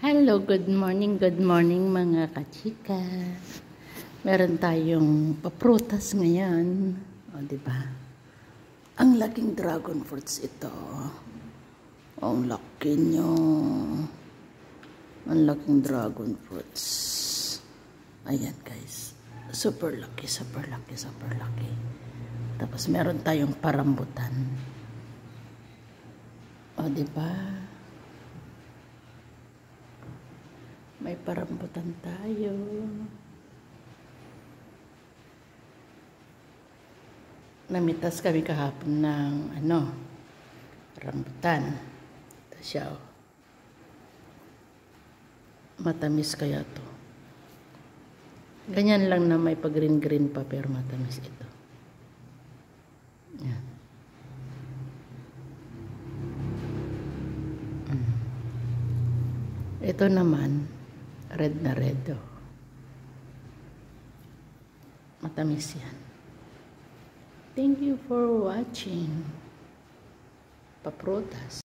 Hello, good morning mga kachika. Meron tayong paprutas ngayon. O, diba? Ang laking dragon fruits ito. Ang laki nyo. Ang laking dragon fruits. Ayan guys. Super laki, super laki, super laki. Tapos meron tayong parambutan. O, diba? May parambutan tayo. Namitas kami kahapon ng rambutan. Ito siya. Oh. Matamis kaya to. Ganyan lang na may pag-green-green pa pero matamis ito. Yan. Ito naman red na red. Oh. Matamis yan. Thank you for watching. Paprutas.